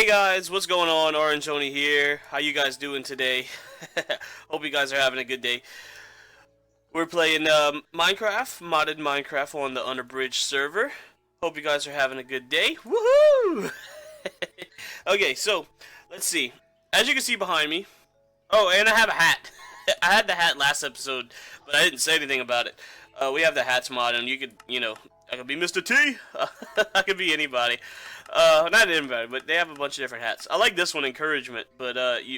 Hey guys, what's going on? Orange Oni here. How you guys doing today? Hope you guys are having a good day. We're playing Minecraft, modded Minecraft on the Unabridged server. Hope you guys are having a good day. Woohoo! Okay, so let's see. As you can see behind me. Oh, and I have a hat. I had the hat last episode, but I didn't say anything about it. We have the hats mod, and you could, I could be Mr. T. I could be anybody. Not anybody, but they have a bunch of different hats. I like this one, encouragement, but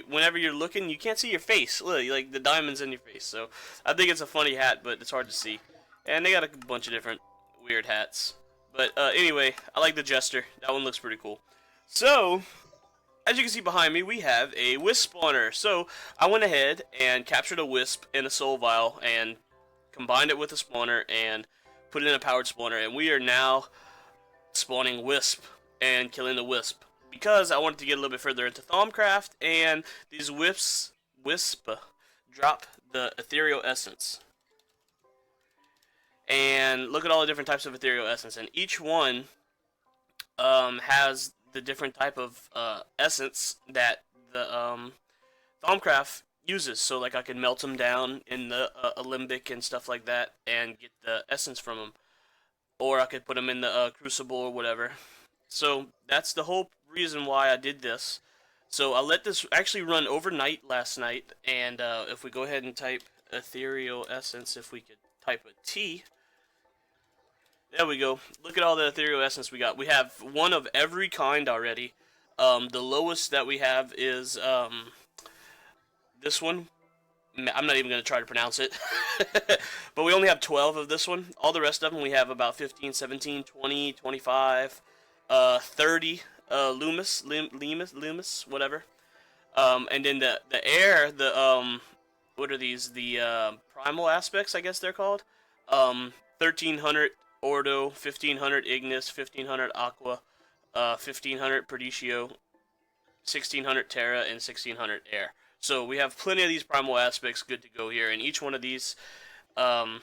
whenever you're looking, you can't see your face. Look, like the diamonds in your face. So I think it's a funny hat, but it's hard to see. And they got a bunch of different weird hats. But anyway, I like the jester. That one looks pretty cool. So, as you can see behind me, we have a wisp spawner. So I went ahead and captured a wisp in a soul vial and combined it with a spawner and put it in a powered spawner, and we are now spawning wisp and killing the wisp because I wanted to get a little bit further into Thaumcraft, and these wisp drop the ethereal essence. And look at all the different types of ethereal essence, and each one has the different type of essence that the Thaumcraft uses. So like I can melt them down in the alembic and stuff like that and get the essence from them, or I could put them in the crucible or whatever. So that's the whole reason why I did this. So I let this actually run overnight last night, and if we go ahead and type ethereal essence, if we could type a T, there we go. Look at all the ethereal essence we got. We have one of every kind already. The lowest that we have is this one. I'm not even going to try to pronounce it. But we only have 12 of this one. All the rest of them we have about 15, 17, 20, 25, 30 Loomis, whatever. And then the air, what are these? The primal aspects, I guess they're called. 1300 Ordo, 1500 Ignis, 1500 Aqua, 1500 Perdicio, 1600 Terra, and 1600 Air. So we have plenty of these primal aspects good to go here, and each one of these has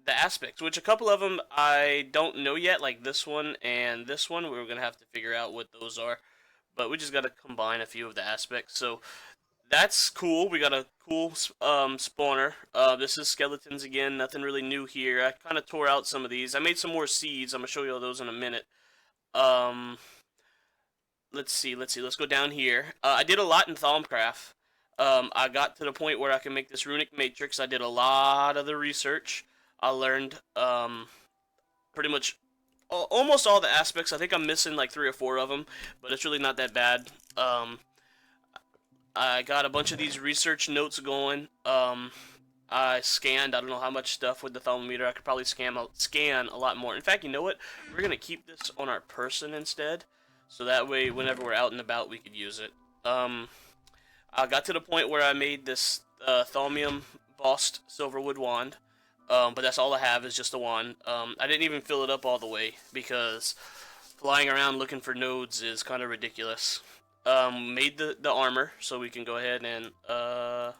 the aspects, which a couple of them I don't know yet, like this one and this one. We're going to have to figure out what those are, but we just got to combine a few of the aspects. So that's cool. We got a cool spawner. This is skeletons again, nothing really new here. I kind of tore out some of these. I made some more seeds. I'm going to show you all those in a minute. Let's see. Let's go down here. I did a lot in Thaumcraft. I got to the point where I can make this runic matrix. I did a lot of the research. I learned pretty much almost all the aspects. I think I'm missing like 3 or 4 of them, but it's really not that bad. I got a bunch of these research notes going. I scanned, I don't know how much stuff with the thermometer. I could probably scan a lot more. In fact, you know what? We're going to keep this on our person instead. So that way, whenever we're out and about, we could use it. I got to the point where I made this Thaumium Bossed Silverwood Wand. But that's all I have is just a wand. I didn't even fill it up all the way because flying around looking for nodes is kind of ridiculous. Made the armor, so we can go ahead and... oh,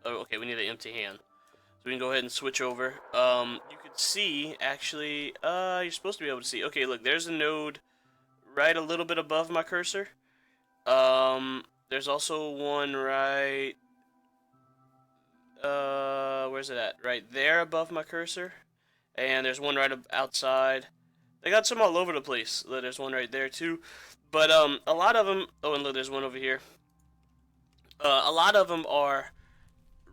okay, we need an empty hand. So we can go ahead and switch over. You could see, actually... you're supposed to be able to see. Okay, look, there's a node right a little bit above my cursor. There's also one right... where's it at? Right there above my cursor. And there's one right outside. They got some all over the place. There's one right there too. But a lot of them... Oh, and look, there's one over here. A lot of them are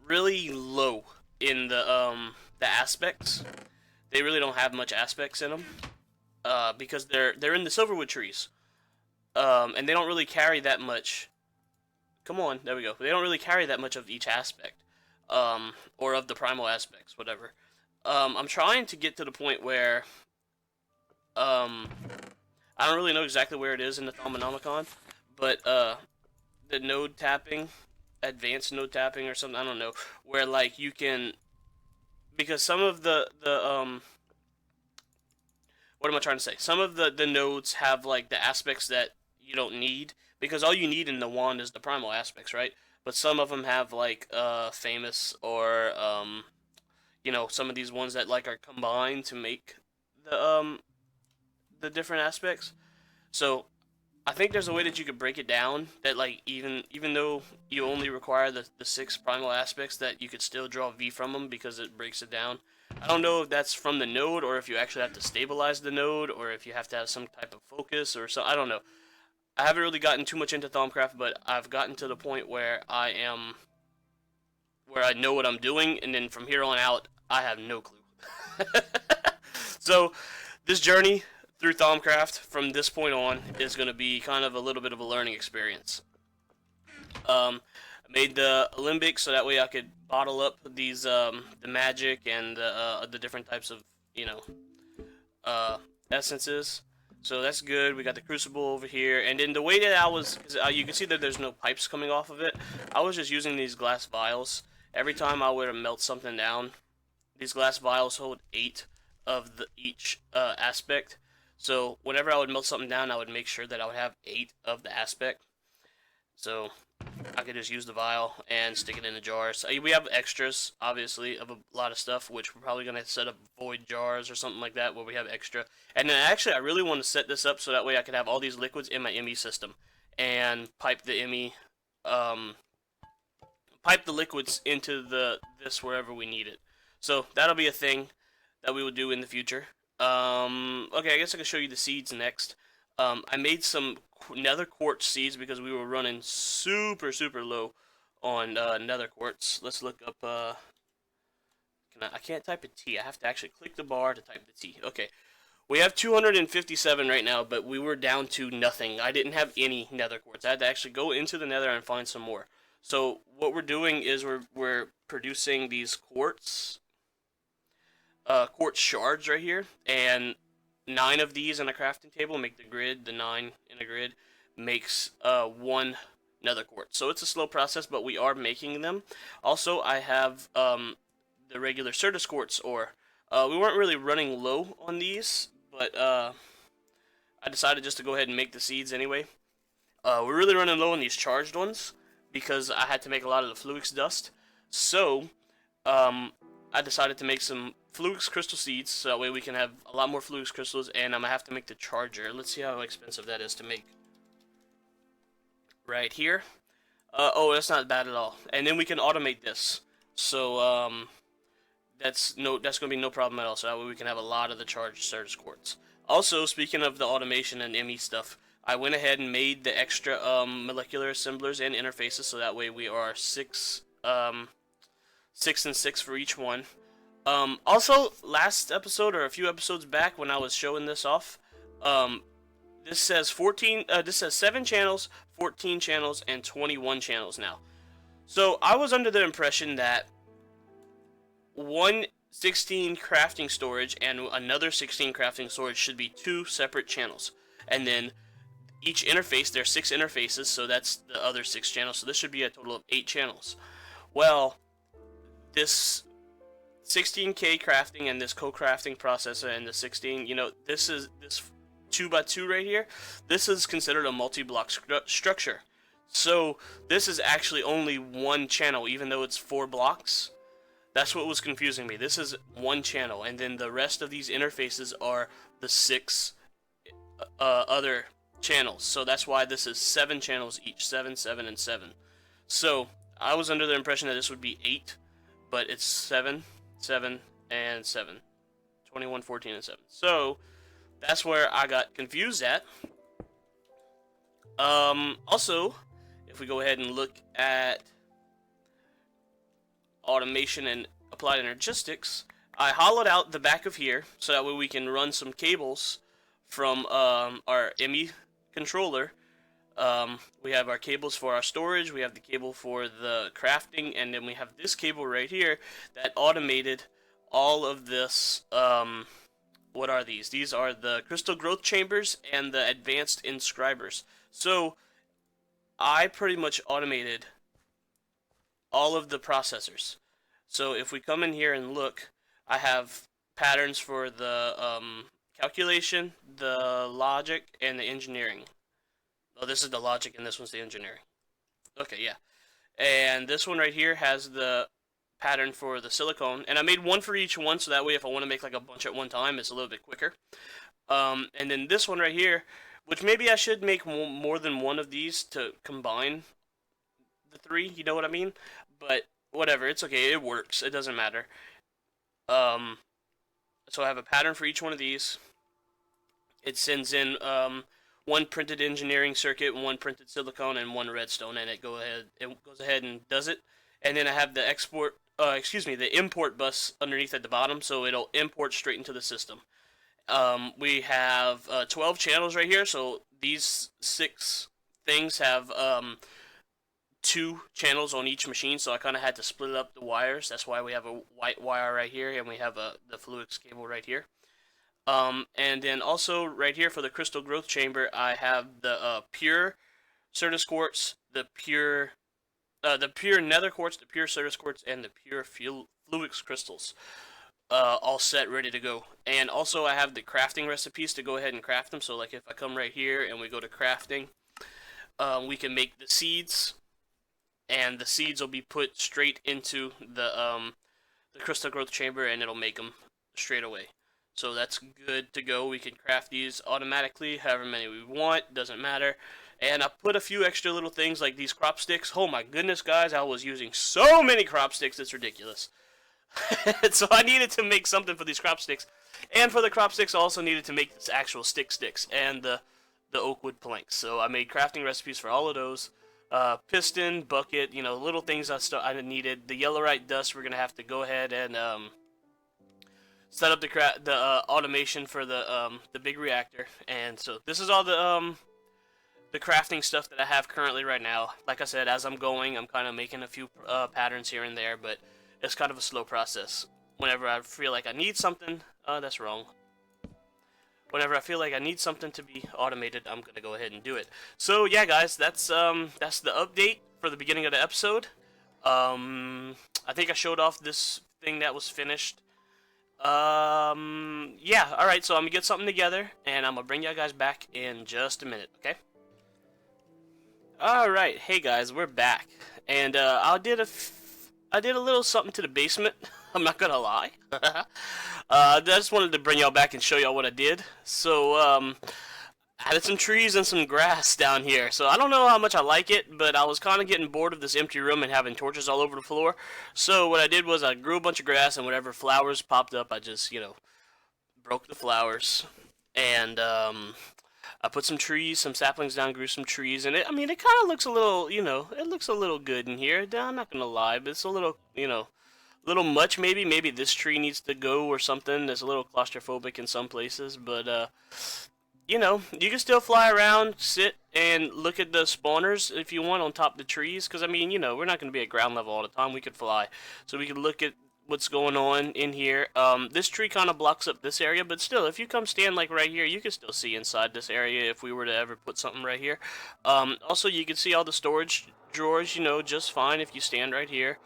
really low in the aspects. They really don't have much aspects in them. Because they're in the silverwood trees. And they don't really carry that much. Come on, there we go. They don't really carry that much of each aspect. Or of the primal aspects, whatever. I'm trying to get to the point where, I don't really know exactly where it is in the Thaumonomicon, but, the node tapping, advanced node tapping or something, I don't know, where, like, you can, because some of what am I trying to say? Some of the nodes have, like, the aspects that you don't need, because all you need in the wand is the primal aspects, right? But some of them have, like, famous or, some of these ones that, like, are combined to make the different aspects. So I think there's a way that you could break it down that like even though you only require the 6 primal aspects, that you could still draw V from them because it breaks it down. I don't know if that's from the node or if you actually have to stabilize the node or if you have to have some type of focus or so. I don't know. I haven't really gotten too much into Thaumcraft, but I've gotten to the point where I know what I'm doing, and then from here on out, I have no clue. So, this journey through Thaumcraft from this point on is going to be kind of a little bit of a learning experience. I made the Olympic so that way I could bottle up these the magic and the different types of uh, essences. So that's good. We got the crucible over here, and then the way that I was, you can see that there's no pipes coming off of it. I was just using these glass vials. Every time I would melt something down, these glass vials hold 8 of each aspect. So whenever I would melt something down, I would make sure that I would have 8 of the aspect. So I could just use the vial and stick it in the jars. We have extras, obviously, of a lot of stuff, which we're probably going to set up void jars or something like that where we have extra. And then actually, I really want to set this up so that way I could have all these liquids in my ME system and pipe the ME, pipe the liquids into this wherever we need it. So that'll be a thing that we will do in the future. Okay, I guess I can show you the seeds next. I made some nether quartz seeds because we were running super low on nether quartz. Let's look up. I can't type a T. I have to actually click the bar to type the T. Okay, we have 257 right now, but we were down to nothing. I didn't have any nether quartz. I had to actually go into the nether and find some more. So what we're doing is we're producing these quartz shards right here, and 9 of these on a crafting table make the grid. The 9 in a grid makes 1 nether quartz. So it's a slow process, but we are making them. Also, I have the regular Certus quartz ore. We weren't really running low on these, but I decided just to go ahead and make the seeds anyway. We're really running low on these charged ones because I had to make a lot of the Fluix dust. So I decided to make some Fluix crystal seeds, so that way we can have a lot more Fluix crystals, and I'm going to have to make the charger. Let's see how expensive that is to make. Right here. Oh, that's not bad at all. And then we can automate this. So, that's going to be no problem at all, so that way we can have a lot of the charged Certus quartz. Also, speaking of the automation and ME stuff, I went ahead and made the extra molecular assemblers and interfaces, so that way we are 6 and 6 for each one. Also, last episode or a few episodes back when I was showing this off, this says 7 channels, 14 channels, and 21 channels now. So I was under the impression that one 16 crafting storage and another 16 crafting storage should be 2 separate channels, and then each interface, there are 6 interfaces, so that's the other 6 channels. So this should be a total of 8 channels. Well, this 16K crafting and this co-crafting processor and the 16, this 2x2 right here, this is considered a multi-block structure. So this is actually only 1 channel, even though it's 4 blocks. That's what was confusing me. This is 1 channel, and then the rest of these interfaces are the 6 other channels. So that's why this is 7 channels each, 7, 7, and 7. So I was under the impression that this would be 8, but it's 7, 7, and 7. 21, 14, and 7. So that's where I got confused at. Also, if we go ahead and look at automation and applied energistics, I hollowed out the back of here so that way we can run some cables from our ME controller. We have our cables for our storage, we have the cable for the crafting, and then we have this cable right here that automated all of this. What are these? These are the crystal growth chambers and the advanced inscribers. So I pretty much automated all of the processors. So if we come in here and look, I have patterns for the calculation, the logic, and the engineering. Oh, this is the logic and this one's the engineering. Okay, yeah. And this one right here has the pattern for the silicone, and I made one for each one, so that way if I want to make like a bunch at one time, it's a little bit quicker. And then this one right here, which maybe I should make more than one of these to combine the three. You know what I mean? But whatever, it's okay. It works. It doesn't matter. Um, so I have a pattern for each one of these. It sends in one printed engineering circuit, one printed silicone, and one redstone, and it goes ahead and does it. And then I have the the import bus underneath at the bottom, so it'll import straight into the system. We have 12 channels right here, so these 6 things have 2 channels on each machine, so I kind of had to split up the wires. That's why we have a white wire right here, and we have the fluix cable right here. And then also right here for the crystal growth chamber, I have the pure Certus quartz, the pure nether quartz, the pure Certus quartz, and the pure fluix crystals. All set, ready to go. And also I have the crafting recipes to go ahead and craft them. So like if I come right here and we go to crafting, we can make the seeds, and the seeds will be put straight into the crystal growth chamber, and it'll make them straight away. So that's good to go. We can craft these automatically, however many we want, doesn't matter. And I put a few extra little things like these crop sticks. Oh my goodness, guys, I was using so many crop sticks, it's ridiculous. So I needed to make something for these crop sticks. And for the crop sticks, I also needed to make this actual sticks and the oak wood planks. So I made crafting recipes for all of those. Piston, bucket, little things I needed. The yellowite dust, we're going to have to go ahead and set up the automation for the big reactor. And so this is all the crafting stuff that I have currently right now. Like I said, as I'm going, I'm kind of making a few patterns here and there, but it's kind of a slow process. Whenever I feel like I need something, that's wrong. Whenever I feel like I need something to be automated, I'm gonna go ahead and do it. So yeah, guys, that's the update for the beginning of the episode. I think I showed off this thing that was finished. Yeah, alright, so I'm gonna get something together, and I'm gonna bring you guys back in just a minute, okay? Alright, hey guys, we're back. And, I did a little something to the basement, I'm not gonna lie. I just wanted to bring y'all back and show y'all what I did. So, I added some trees and some grass down here. So I don't know how much I like it, but I was kind of getting bored of this empty room and having torches all over the floor. So what I did was I grew a bunch of grass, and whatever flowers popped up, I just, broke the flowers. And I put some trees, some saplings down, grew some trees, and it kind of looks a little, it looks a little good in here. I'm not gonna lie, but it's a little, little much maybe. Maybe this tree needs to go or something. It's a little claustrophobic in some places, but you can still fly around, sit, and look at the spawners if you want on top of the trees. Because, we're not going to be at ground level all the time. We could fly. So we could look at what's going on in here. This tree kind of blocks up this area, but still, if you come stand like right here, you can still see inside this area if we were to ever put something right here. Also, you can see all the storage drawers, just fine if you stand right here.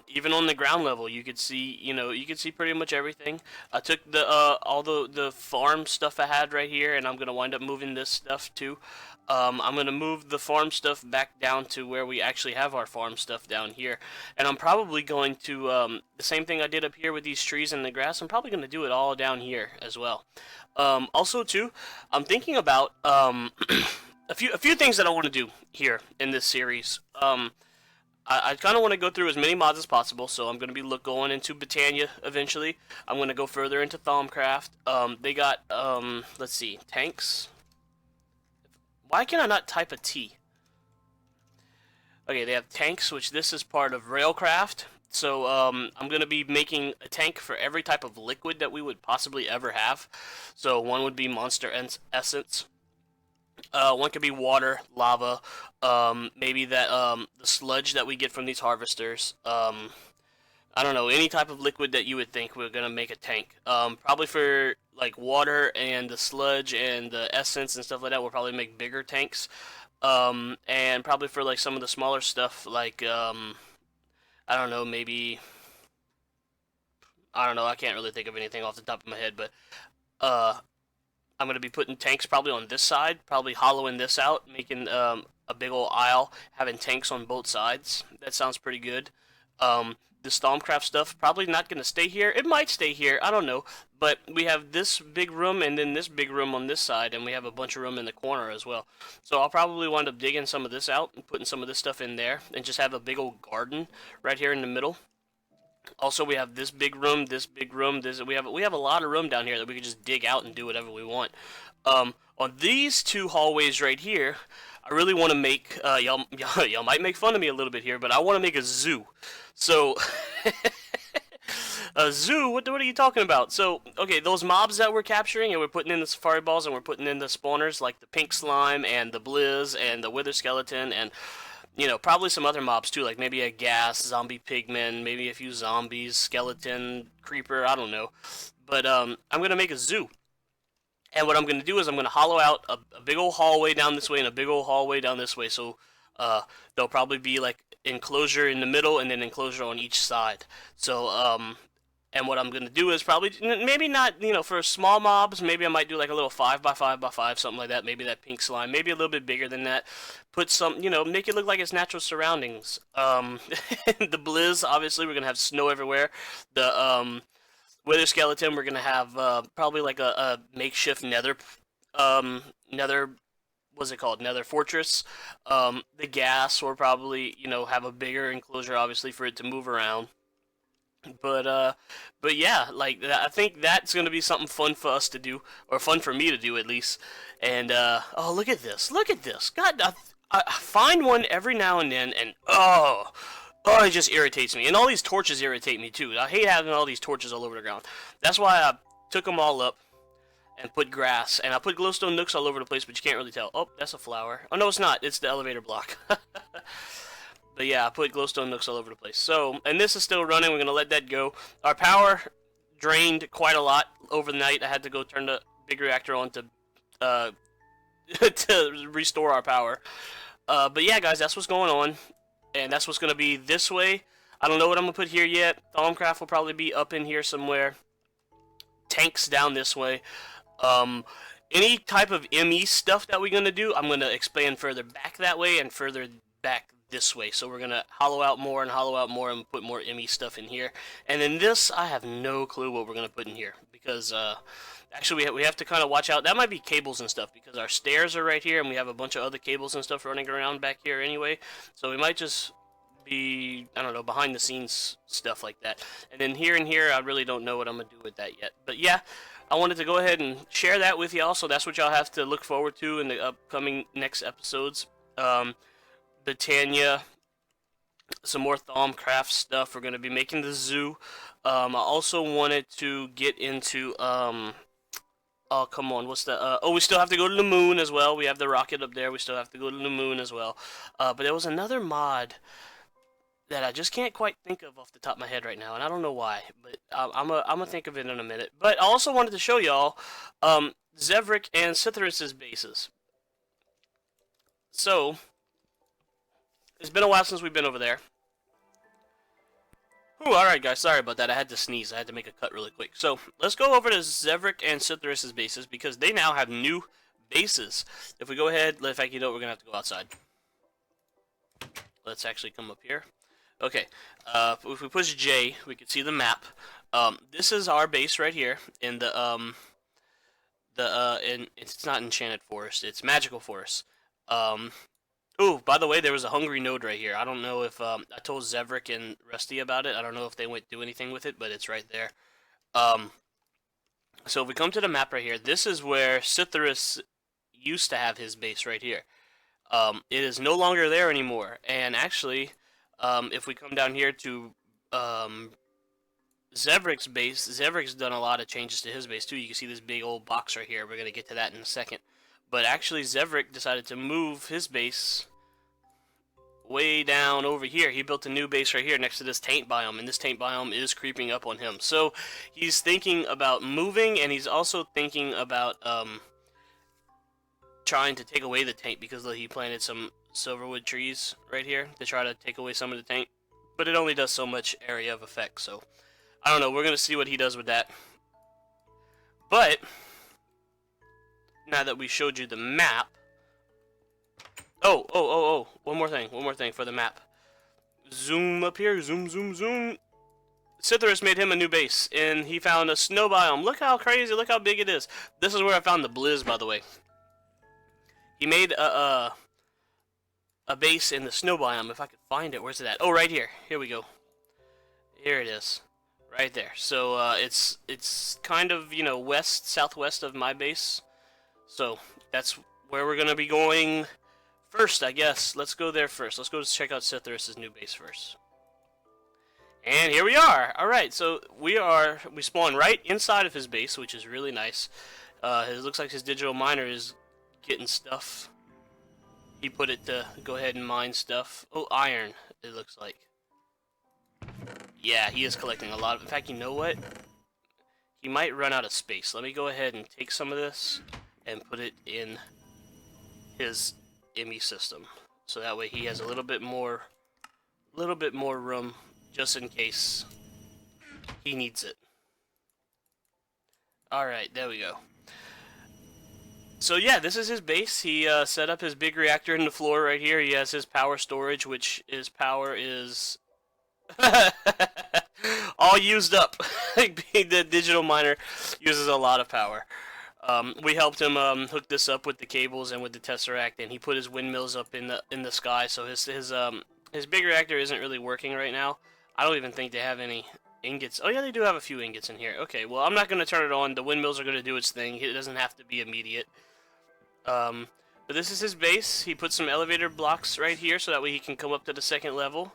Even on the ground level, you could see, pretty much everything. I took the all the farm stuff I had right here, and I'm gonna wind up moving this stuff too. I'm gonna move the farm stuff back down to where we actually have our farm stuff down here, and I'm probably going to the same thing I did up here with these trees and the grass. I'm probably gonna do it all down here as well. Also too, I'm thinking about a few things that I want to do here in this series. I kind of want to go through as many mods as possible, so I'm going to be going into Britannia eventually. I'm going to go further into Thaumcraft. They got, let's see, tanks. Why can I not type a T? Okay, they have tanks, which this is part of Railcraft. So, I'm going to be making a tank for every type of liquid that we would possibly ever have. So, one would be Monster Essence. One could be water, lava, maybe that the sludge that we get from these harvesters. I don't know, any type of liquid that you would think we're gonna make a tank. Probably for like water and the sludge and the essence and stuff like that, we'll probably make bigger tanks. And probably for like some of the smaller stuff, like I don't know, maybe I don't know, I can't really think of anything off the top of my head, but I'm going to be putting tanks probably on this side, probably hollowing this out, making a big old aisle, having tanks on both sides. That sounds pretty good. the Stormcraft stuff probably not going to stay here. It might stay here, I don't know. But we have this big room and then this big room on this side, and we have a bunch of room in the corner as well. So I'll probably wind up digging some of this out and putting some of this stuff in there, and just have a big old garden right here in the middle. Also, we have this big room, this big room. We have a lot of room down here that we can just dig out and do whatever we want. On these two hallways right here, I really want to make y'all might make fun of me a little bit here, but I want to make a zoo. So a zoo? What are you talking about? So, okay, those mobs that we're capturing and we're putting in the safari balls and we're putting in the spawners like the pink slime and the blizz and the wither skeleton and, you know, probably some other mobs too, like maybe a ghast, zombie pigman, maybe a few zombies, skeleton, creeper, I don't know. But I'm gonna make a zoo. And what I'm gonna do is I'm gonna hollow out a big old hallway down this way and a big old hallway down this way. So there'll probably be like enclosure in the middle and then enclosure on each side. So and what I'm going to do is probably, maybe not, you know, for small mobs, maybe I might do like a little 5x5x5, something like that, maybe that pink slime, maybe a little bit bigger than that, put some, you know, make it look like its natural surroundings. The blizz, obviously, we're going to have snow everywhere. The wither skeleton, we're going to have probably like a makeshift nether, what's it called, nether fortress. The ghast will probably, you know, have a bigger enclosure, obviously, for it to move around. But yeah, like I think that's gonna be something fun for us to do, or fun for me to do at least. And oh, look at this! Look at this! God, I find one every now and then, and oh, it just irritates me. And all these torches irritate me too. I hate having all these torches all over the ground. That's why I took them all up and put grass, and I put glowstone nooks all over the place, but you can't really tell. Oh, that's a flower. Oh no, it's not. It's the elevator block. But yeah, I put glowstone nooks all over the place. So, and this is still running. We're going to let that go. Our power drained quite a lot over the night. I had to go turn the big reactor on to to restore our power. But yeah, guys, that's what's going on. And that's what's going to be this way. I don't know what I'm going to put here yet. Thaumcraft will probably be up in here somewhere. Tanks down this way. Any type of ME stuff that we're going to do, I'm going to expand further back that way and further back this way. So we're going to hollow out more and put more ME stuff in here. And then this, I have no clue what we're going to put in here. Because, actually, we have to kind of watch out. That might be cables and stuff. Because our stairs are right here. And we have a bunch of other cables and stuff running around back here anyway. So we might just be, I don't know, behind the scenes stuff like that. And then here and here, I really don't know what I'm going to do with that yet. But yeah, I wanted to go ahead and share that with y'all. So that's what y'all have to look forward to in the upcoming next episodes. Britannia, some more Thaumcraft stuff. We're going to be making the zoo. I also wanted to get into, oh, come on, what's the, oh, we still have to go to the moon as well. We have the rocket up there. We still have to go to the moon as well. But there was another mod that I just can't quite think of off the top of my head right now, and I don't know why, but I'm gonna think of it in a minute. But I also wanted to show y'all, Zevrik and Cithrus's bases. So, it's been a while since we've been over there. Ooh, alright guys, sorry about that. I had to sneeze. I had to make a cut really quick. So, let's go over to Zevrik and Cithrus's bases, because they now have new bases. If we go ahead, in fact, you know what, we're going to have to go outside. Let's actually come up here. Okay, if we push J, we can see the map. This is our base right here in the, it's not Enchanted Forest, it's Magical Forest. Ooh, by the way, there was a hungry node right here. I don't know if, I told Zevrik and Rusty about it. I don't know if they went do anything with it, but it's right there. So if we come to the map right here, this is where Cithrus used to have his base right here. It is no longer there anymore, and actually, if we come down here to, Zevrik's base, Zevrik's done a lot of changes to his base too. You can see this big old box right here. We're going to get to that in a second. But actually, Zevrik decided to move his base way down over here. He built a new base right here next to this taint biome, and this taint biome is creeping up on him. So he's thinking about moving, and he's also thinking about trying to take away the taint, because he planted some silverwood trees right here to try to take away some of the taint. But it only does so much area of effect, so I don't know. We're going to see what he does with that. But now that we showed you the map, one more thing for the map. Zoom up here, zoom. Cytherus made him a new base, and he found a snow biome. Look how crazy, look how big it is. This is where I found the Blizz, by the way. He made a base in the snow biome. If I could find it, where's it at? Oh, right here. Here we go. Here it is. Right there. So, it's kind of, you know, southwest of my base. So, that's where we're going to be going first, I guess. Let's go there first. Let's go check out Cytherus' new base first. And here we are. Alright, so we spawn right inside of his base, which is really nice. It looks like his digital miner is getting stuff. He put it to go ahead and mine stuff. Oh, iron, it looks like. Yeah, he is collecting a lot of... In fact, you know what? He might run out of space. Let me go ahead and take some of this and put it in his ME system. So that way he has a little bit more room just in case he needs it. Alright, there we go. So yeah, this is his base. He set up his big reactor in the floor right here. He has his power storage, which his power is all used up. The digital miner uses a lot of power. We helped him hook this up with the cables and with the tesseract, and he put his windmills up in the sky. So his big reactor isn't really working right now. I don't even think they have any ingots. Oh yeah, they do have a few ingots in here. Okay, well I'm not going to turn it on. The windmills are going to do its thing. It doesn't have to be immediate. But this is his base. He put some elevator blocks right here so that way he can come up to the second level.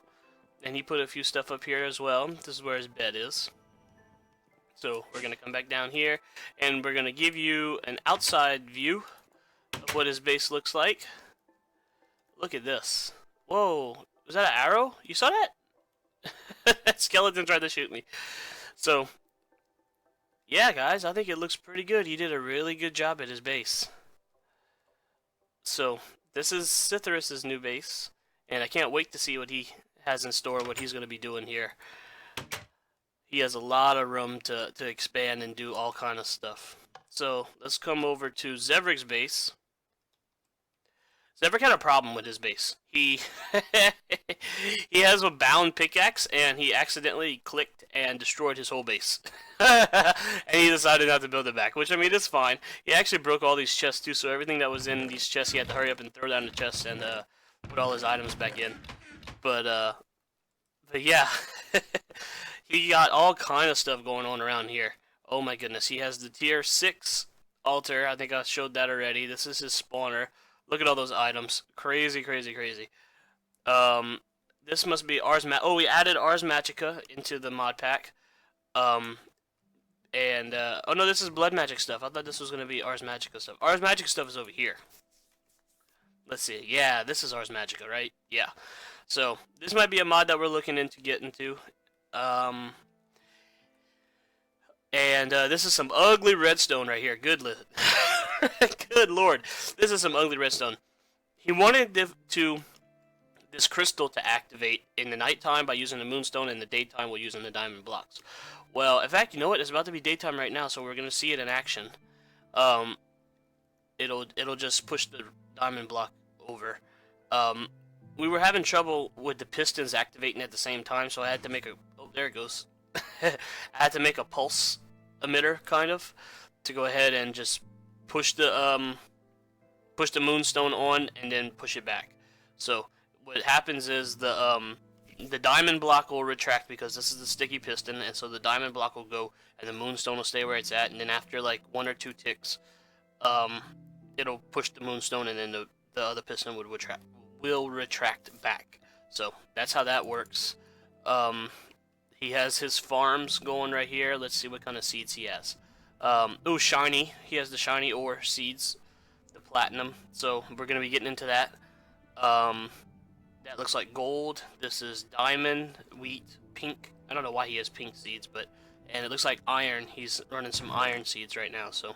And he put a few stuff up here as well. This is where his bed is. So we're going to come back down here and we're going to give you an outside view of what his base looks like. Look at this. Whoa, was that an arrow? You saw that? That skeleton tried to shoot me. So, yeah, guys, I think it looks pretty good. He did a really good job at his base. So, this is Cytherus' new base, and I can't wait to see what he has in store, what he's going to be doing here. He has a lot of room to expand and do all kind of stuff. So, let's come over to Zevric's base. Zevric had a problem with his base. He has a bound pickaxe, and he accidentally clicked and destroyed his whole base. And he decided not to build it back, which, I mean, it's fine. He actually broke all these chests, too, so everything that was in these chests, he had to hurry up and throw down the chests and put all his items back in. But yeah, he got all kind of stuff going on around here. Oh, my goodness. He has the tier 6 altar. I think I showed that already. This is his spawner. Look at all those items. Crazy, crazy, crazy. This must be Ars Magica. Oh, we added Ars Magica into the mod pack. Oh no, this is Blood Magic stuff. I thought this was going to be Ars Magica stuff. Ars Magica stuff is over here. Let's see. Yeah, this is Ars Magica, right? Yeah. So, this might be a mod that we're looking into getting to. This is some ugly redstone right here. Good lord. This is some ugly redstone. He wanted this crystal to activate in the nighttime by using the moonstone, and in the daytime we're using the diamond blocks. Well, in fact, you know what? It's about to be daytime right now, so we're going to see it in action. It'll just push the diamond block over. We were having trouble with the pistons activating at the same time, so I had to make a... Oh, there it goes. I had to make a pulse emitter, kind of, to go ahead and just push the moonstone on and then push it back. So what happens is the diamond block will retract because this is the sticky piston, and so the diamond block will go and the moonstone will stay where it's at, and then after like 1 or 2 ticks, it'll push the moonstone, and then the other piston will retract back. So that's how that works. He has his farms going right here. Let's see what kind of seeds he has. Oh, shiny. He has the shiny ore seeds, the platinum. So we're going to be getting into that. That looks like gold. This is diamond, wheat, pink. I don't know why he has pink seeds, and it looks like iron. He's running some iron seeds right now. So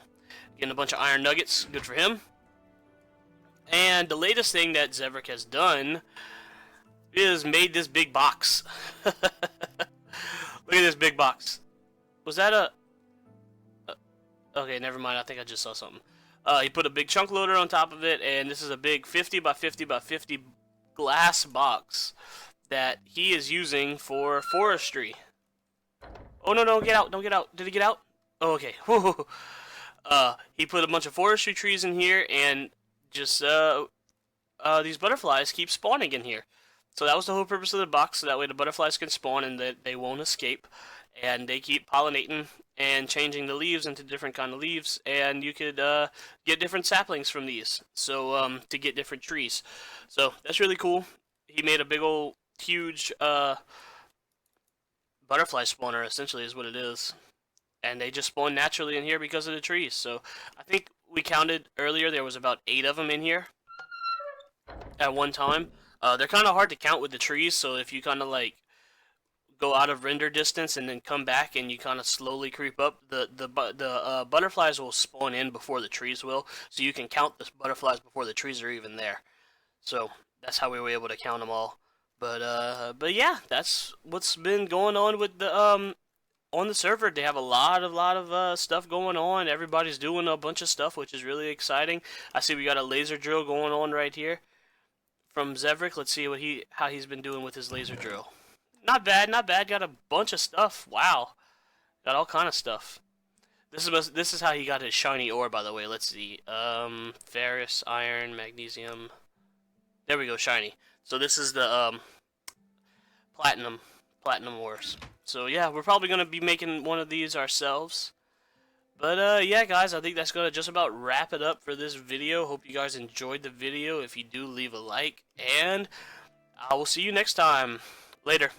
getting a bunch of iron nuggets. Good for him. And the latest thing that Zevric has done is made this big box. Look at this big box. Was that a... Okay, never mind. I think I just saw something. He put a big chunk loader on top of it, and this is a big 50 by 50 by 50 glass box that he is using for forestry. Oh no, no, get out, don't get out. Did he get out? Oh, okay. He put a bunch of forestry trees in here, and just these butterflies keep spawning in here. So that was the whole purpose of the box, so that way the butterflies can spawn and that they won't escape. And they keep pollinating and changing the leaves into different kind of leaves, and you could get different saplings from these. So to get different trees. So that's really cool. He made a big old huge butterfly spawner, essentially, is what it is. And they just spawn naturally in here because of the trees. So I think we counted earlier there was about 8 of them in here at one time. They're kind of hard to count with the trees, so if you kind of like go out of render distance and then come back and you kind of slowly creep up, the butterflies will spawn in before the trees will, so you can count the butterflies before the trees are even there. So that's how we were able to count them all. But yeah, that's what's been going on with the on the server. They have a lot of stuff going on. Everybody's doing a bunch of stuff, which is really exciting. I see we got a laser drill going on right here from Zevrik. Let's see what how he's been doing with his laser drill. Not bad, not bad. Got a bunch of stuff. Wow, got all kind of stuff. This is how he got his shiny ore, by the way. Let's see. Ferrous, iron, magnesium. There we go, shiny. So this is the platinum ores. So yeah, we're probably gonna be making one of these ourselves. But yeah, guys, I think that's gonna just about wrap it up for this video. Hope you guys enjoyed the video. If you do, leave a like, and I will see you next time. Later.